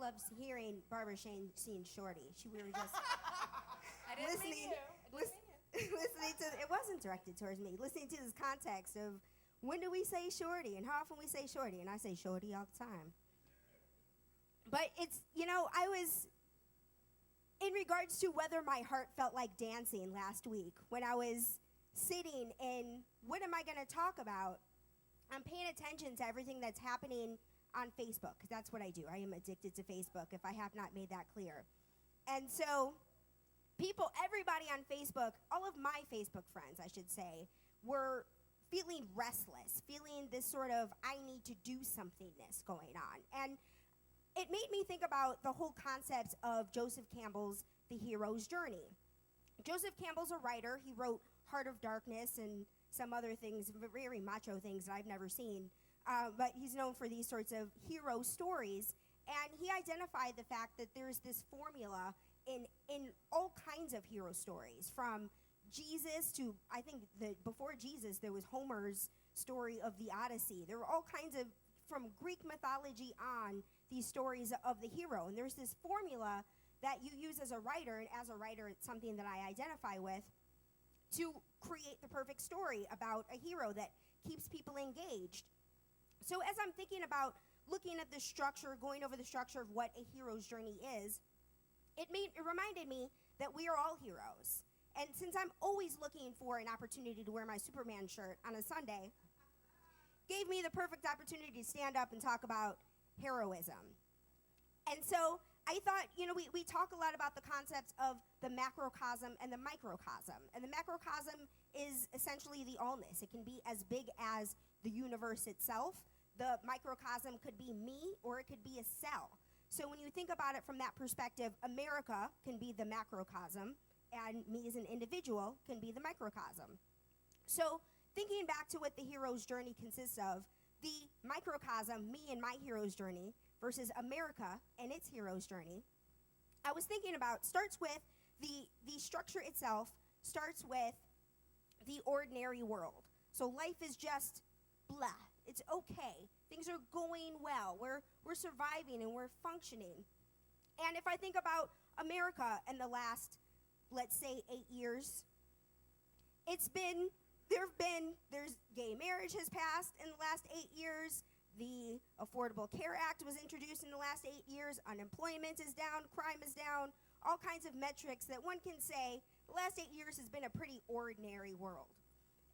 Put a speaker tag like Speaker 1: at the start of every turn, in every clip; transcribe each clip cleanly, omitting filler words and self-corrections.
Speaker 1: love hearing Barbara Shane sing Shorty. We were just
Speaker 2: I didn't
Speaker 1: listening,
Speaker 2: mean you. I didn't mean you.
Speaker 1: listening to, it wasn't directed towards me, listening to this context of when do we say Shorty and how often we say Shorty, and I say Shorty all the time. But it's, I was, in regards to whether my heart felt like dancing last week, when I was sitting in, what am I going to talk about? I'm paying attention to everything that's happening on Facebook, because that's what I do. I am addicted to Facebook, if I have not made that clear. And so everybody on Facebook, all of my Facebook friends, I should say, were feeling restless, feeling this sort of I need to do somethingness going on. And it made me think about the whole concept of Joseph Campbell's The Hero's Journey. Joseph Campbell's a writer. He wrote Heart of Darkness and some other things, very macho things that I've never seen. But he's known for these sorts of hero stories. And he identified the fact that there's this formula in all kinds of hero stories, from Jesus to, I think, before Jesus, there was Homer's story of the Odyssey. There were all kinds of, from Greek mythology on, these stories of the hero. And there's this formula that you use as a writer, and as a writer, it's something that I identify with, to create the perfect story about a hero that keeps people engaged. So as I'm thinking about looking at the structure, going over the structure of what a hero's journey is, it reminded me that we are all heroes. And since I'm always looking for an opportunity to wear my Superman shirt on a Sunday, gave me the perfect opportunity to stand up and talk about heroism. And so I thought, we talk a lot about the concepts of the macrocosm and the microcosm. And the macrocosm is essentially the allness. It can be as big as the universe itself. The microcosm could be me, or it could be a cell. So when you think about it from that perspective, America can be the macrocosm, and me as an individual can be the microcosm. So thinking back to what the hero's journey consists of, the microcosm, me and my hero's journey, versus America and its hero's journey, I was thinking about, starts with the structure itself, starts with the ordinary world. So life is just blah. It's okay. Things are going well. We're surviving and we're functioning. And if I think about America in the last, let's say, 8 years, there's gay marriage has passed in the last 8 years. The Affordable Care Act was introduced in the last 8 years. Unemployment is down, crime is down, all kinds of metrics that one can say the last 8 years has been a pretty ordinary world.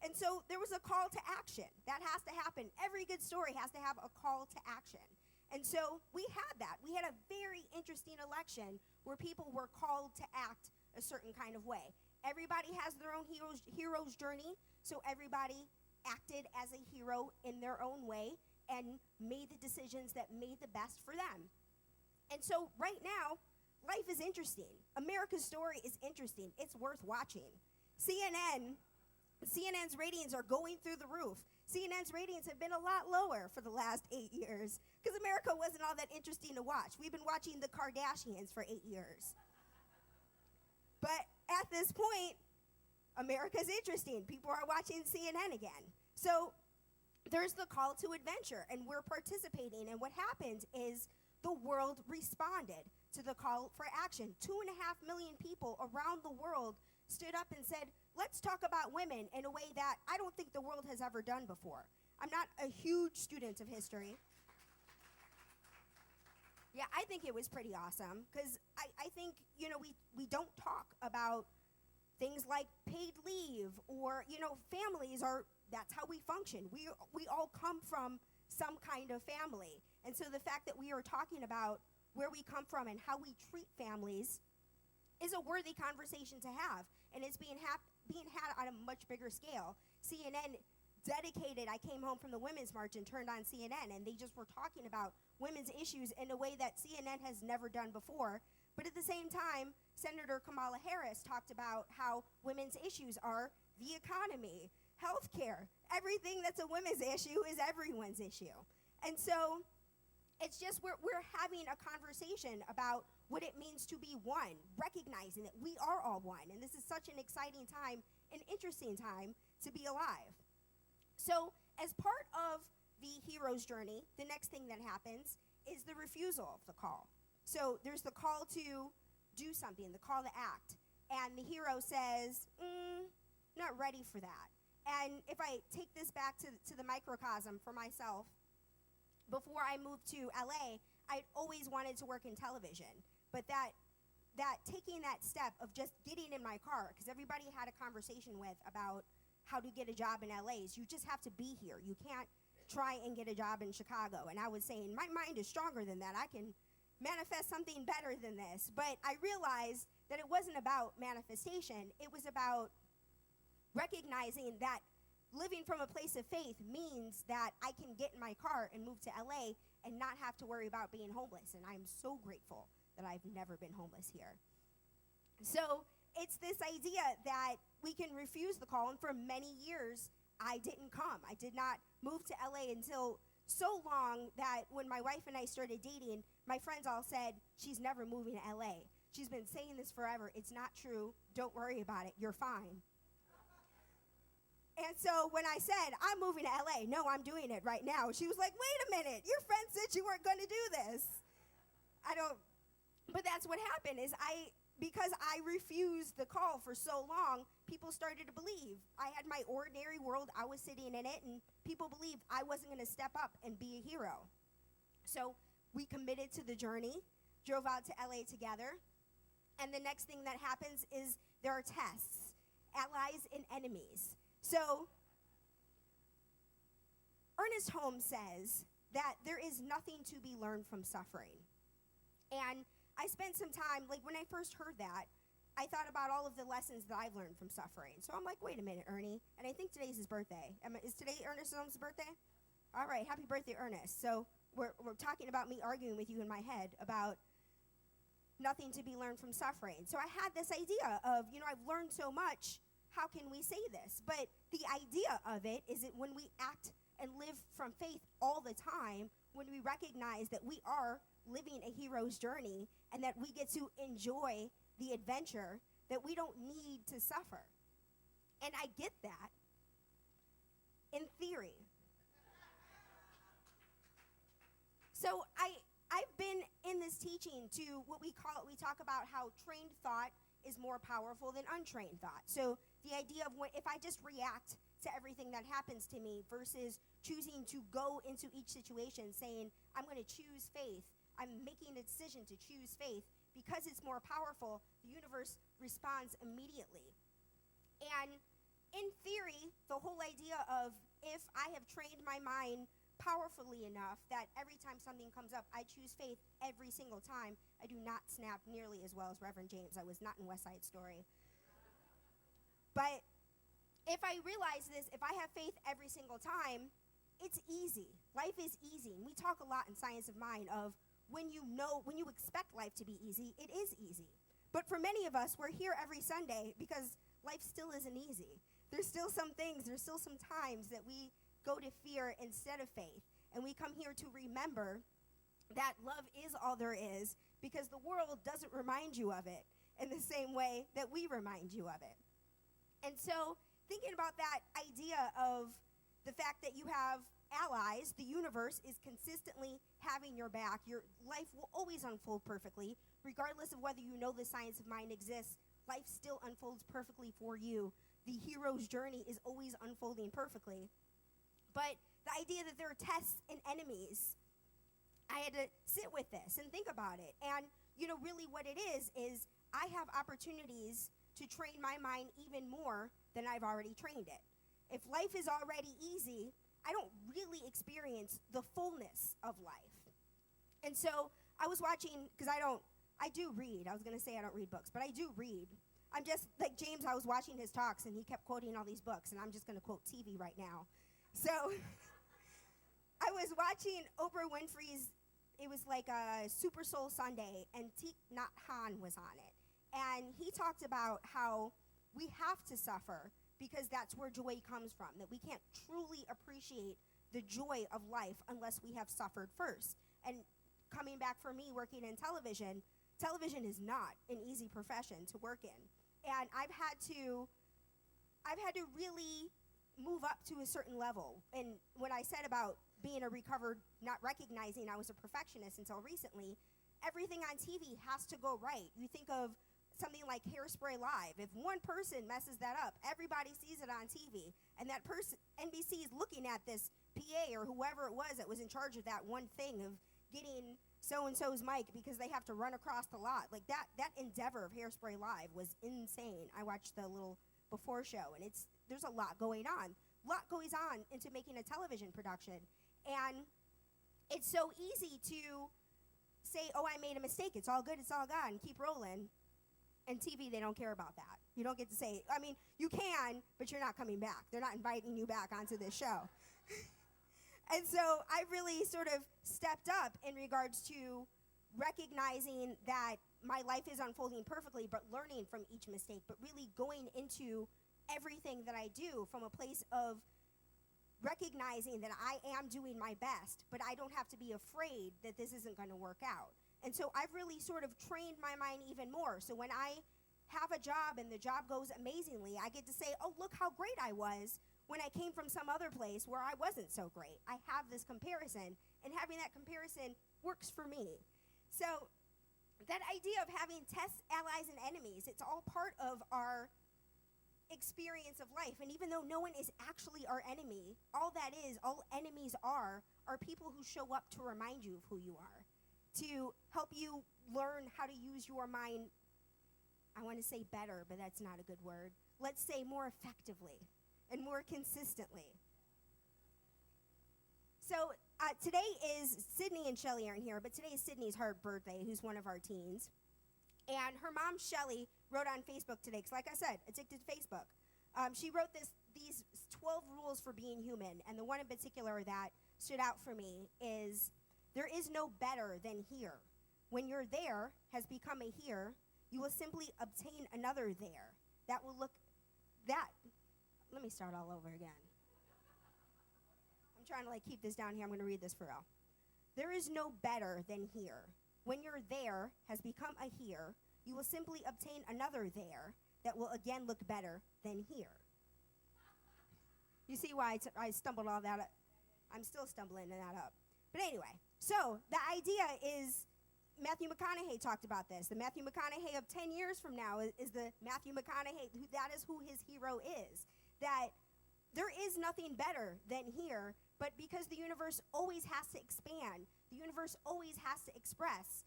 Speaker 1: And so there was a call to action. That has to happen. Every good story has to have a call to action. And so we had that. We had a very interesting election where people were called to act a certain kind of way. Everybody has their own hero's journey, so everybody acted as a hero in their own way and made the decisions that made the best for them. And so right now, life is interesting. America's story is interesting. It's worth watching. CNN's ratings are going through the roof. CNN's ratings have been a lot lower for the last 8 years because America wasn't all that interesting to watch. We've been watching the Kardashians for 8 years. But at this point, America's interesting. People are watching CNN again. So there's the call to adventure, and we're participating. And what happened is the world responded to the call for action. 2.5 million people around the world stood up and said, let's talk about women in a way that I don't think the world has ever done before. I'm not a huge student of history. Yeah, I think it was pretty awesome because I think, we don't talk about things like paid leave or, families that's how we function. We all come from some kind of family. And so the fact that we are talking about where we come from and how we treat families is a worthy conversation to have. And it's being had on a much bigger scale. CNN dedicated, I came home from the Women's March and turned on CNN, and they just were talking about women's issues in a way that CNN has never done before. But at the same time, Senator Kamala Harris talked about how women's issues are the economy, healthcare. Everything that's a women's issue is everyone's issue. And so it's just we're having a conversation about what it means to be one, recognizing that we are all one. And this is such an exciting time, an interesting time to be alive. So as part of the hero's journey, the next thing that happens is the refusal of the call. So there's the call to do something, the call to act. And the hero says, not ready for that. And if I take this back to the microcosm for myself, before I moved to LA, I'd always wanted to work in television. But that taking that step of just getting in my car, because everybody had a conversation with about how to get a job in LA, is you just have to be here. You can't try and get a job in Chicago. And I was saying, my mind is stronger than that. I can manifest something better than this. But I realized that it wasn't about manifestation. It was about recognizing that living from a place of faith means that I can get in my car and move to LA and not have to worry about being homeless. And I'm so grateful that I've never been homeless here. So it's this idea that we can refuse the call. And for many years, I didn't come. I did not move to LA until so long that when my wife and I started dating, my friends all said, she's never moving to LA. She's been saying this forever. It's not true. Don't worry about it. You're fine. And so when I said, I'm moving to LA, no, I'm doing it right now, she was like, wait a minute, your friend said you weren't going to do this. But that's what happened is because I refused the call for so long, people started to believe. I had my ordinary world, I was sitting in it, and people believed I wasn't going to step up and be a hero. So we committed to the journey, drove out to LA together, and the next thing that happens is there are tests, allies and enemies. So Ernest Holmes says that there is nothing to be learned from suffering. And I spent some time, like when I first heard that, I thought about all of the lessons that I've learned from suffering. So I'm like, wait a minute, Ernie. And I think today's his birthday. Is today Ernest Holmes' birthday? All right, happy birthday, Ernest. So we're talking about me arguing with you in my head about nothing to be learned from suffering. So I had this idea of, I've learned so much. How can we say this? But the idea of it is that when we act and live from faith all the time, when we recognize that we are living a hero's journey and that we get to enjoy the adventure, that we don't need to suffer. And I get that in theory. So I've been in this teaching to what we talk about how trained thought is more powerful than untrained thought. So the idea of if I just react to everything that happens to me versus choosing to go into each situation saying, I'm going to choose faith. I'm making a decision to choose faith. Because it's more powerful, the universe responds immediately. And in theory, the whole idea of if I have trained my mind powerfully enough that every time something comes up, I choose faith every single time. I do not snap nearly as well as Reverend James. I was not in West Side Story. But if I realize this, if I have faith every single time, it's easy. Life is easy. And we talk a lot in Science of Mind of when you expect life to be easy, it is easy. But for many of us, we're here every Sunday because life still isn't easy. There's still some times that we go to fear instead of faith. And we come here to remember that love is all there is because the world doesn't remind you of it in the same way that we remind you of it. And so thinking about that idea of the fact that you have allies, the universe is consistently having your back. Your life will always unfold perfectly, regardless of whether you know the Science of Mind exists. Life still unfolds perfectly for you. The hero's journey is always unfolding perfectly. But the idea that there are tests and enemies, I had to sit with this and think about it. And, really what it is I have opportunities to train my mind even more than I've already trained it. If life is already easy, I don't really experience the fullness of life. And so I was watching, because I do read. I was going to say I don't read books, but I do read. I'm just, like James, I was watching his talks, and he kept quoting all these books, and I'm just going to quote TV right now. So I was watching Oprah Winfrey's, it was like a Super Soul Sunday, and Thich Nhat Hanh was on it. And he talked about how we have to suffer because that's where joy comes from, that we can't truly appreciate the joy of life unless we have suffered first. And coming back for me working in television is not an easy profession to work in. And I've had to really move up to a certain level. And when I said about being a recovered, not recognizing I was a perfectionist until recently, everything on TV has to go right. You think of something like Hairspray Live. If one person messes that up, everybody sees it on TV. And that person, NBC is looking at this PA or whoever it was that was in charge of that one thing of getting so-and-so's mic because they have to run across the lot. Like that endeavor of Hairspray Live was insane. I watched the little before show, and there's a lot going on. A lot goes on into making a television production. And it's so easy to say, oh, I made a mistake. It's all good. It's all gone. Keep rolling. And TV, they don't care about that. You don't get to say, I mean, you can, but you're not coming back. They're not inviting you back onto this show. And so I really sort of stepped up in regards to recognizing that my life is unfolding perfectly, but learning from each mistake, but really going into everything that I do from a place of recognizing that I am doing my best, but I don't have to be afraid that this isn't going to work out. And so I've really sort of trained my mind even more. So when I have a job and the job goes amazingly, I get to say, oh, look how great I was when I came from some other place where I wasn't so great. I have this comparison, and having that comparison works for me. So that idea of having tests, allies, and enemies, it's all part of our experience of life. And even though no one is actually our enemy, all enemies are people who show up to remind you of who you are, to help you learn how to use your mind. I want to say better, but that's not a good word. Let's say more effectively and more consistently. So today is, Sydney and Shelly aren't here, but today is Sydney's her birthday, who's one of our teens. And her mom, Shelly, wrote on Facebook today, because like I said, addicted to Facebook. She wrote these 12 rules for being human, and the one in particular that stood out for me is, there is no better than here. When your there has become a here, you will simply obtain another there. Let me start all over again. I'm trying to keep this down here. I'm going to read this for real. There is no better than here. When your there has become a here, you will simply obtain another there that will again look better than here. You see why I stumbled all that up? I'm still stumbling that up. But anyway, so the idea is, Matthew McConaughey talked about this. The Matthew McConaughey of 10 years from now is the Matthew McConaughey, that is who his hero is. That there is nothing better than here, but because the universe always has to expand, the universe always has to express,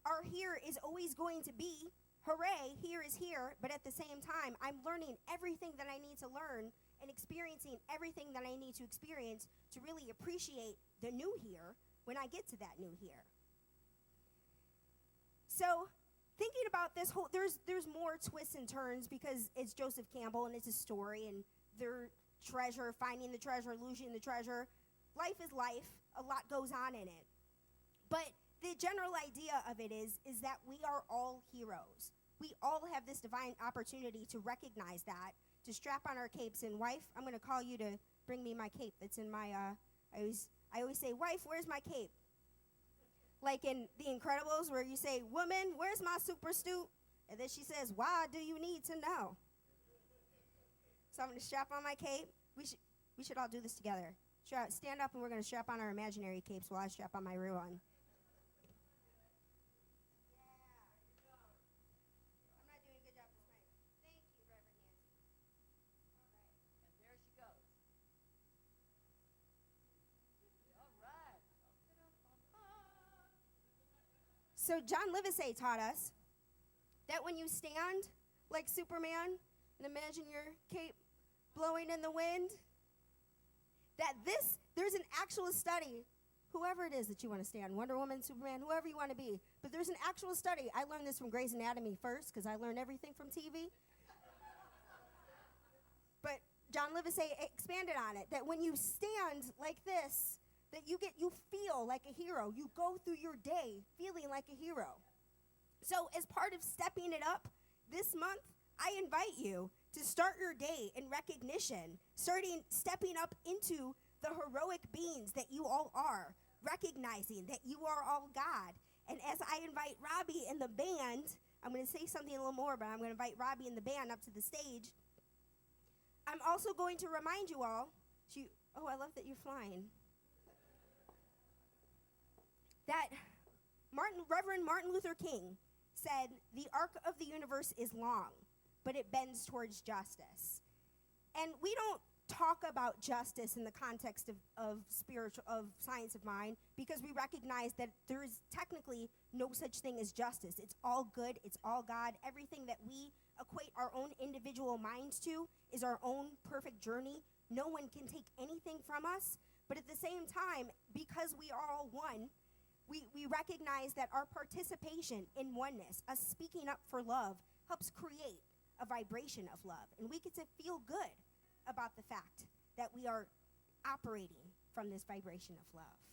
Speaker 1: our here is always going to be, hooray, here is here, but at the same time, I'm learning everything that I need to learn and experiencing everything that I need to experience to really appreciate the new here when I get to that new here. So thinking about this whole, there's more twists and turns because it's Joseph Campbell and it's a story and their treasure, finding the treasure, losing the treasure. Life is life. A lot goes on in it. But the general idea of it is that we are all heroes. We all have this divine opportunity to recognize that, to strap on our capes. And wife, I'm going to call you to bring me my cape that's in my, I always say, wife, where's my cape? Like in The Incredibles where you say, woman, where's my super stoop? And then she says, why do you need to know? So I'm going to strap on my cape. We should all do this together. Stand up and we're going to strap on our imaginary capes while I strap on my real one. I'm not doing a good job this night. Thank you, Reverend Nancy. All right.
Speaker 2: And there she goes. All right.
Speaker 1: So John Livesey taught us that when you stand like Superman and imagine your cape blowing in the wind, that there's an actual study, whoever it is that you want to stand, Wonder Woman, Superman, whoever you want to be, but there's an actual study. I learned this from Grey's Anatomy first because I learned everything from TV. But John Livesey expanded on it, that when you stand like this, that you feel like a hero. You go through your day feeling like a hero. So as part of stepping it up this month, I invite you to start your day in recognition, stepping up into the heroic beings that you all are, recognizing that you are all God. And as I invite Robbie and the band, I'm going to say something a little more, but I'm going to invite Robbie and the band up to the stage. I'm also going to remind you all, I love that you're flying, that Reverend Martin Luther King said, "The arc of the universe is long, but it bends towards justice." And we don't talk about justice in the context of science of mind, because we recognize that there is technically no such thing as justice. It's all good, it's all God. Everything that we equate our own individual minds to is our own perfect journey. No one can take anything from us. But at the same time, because we are all one, we recognize that our participation in oneness, us speaking up for love, helps create a vibration of love. And we get to feel good about the fact that we are operating from this vibration of love.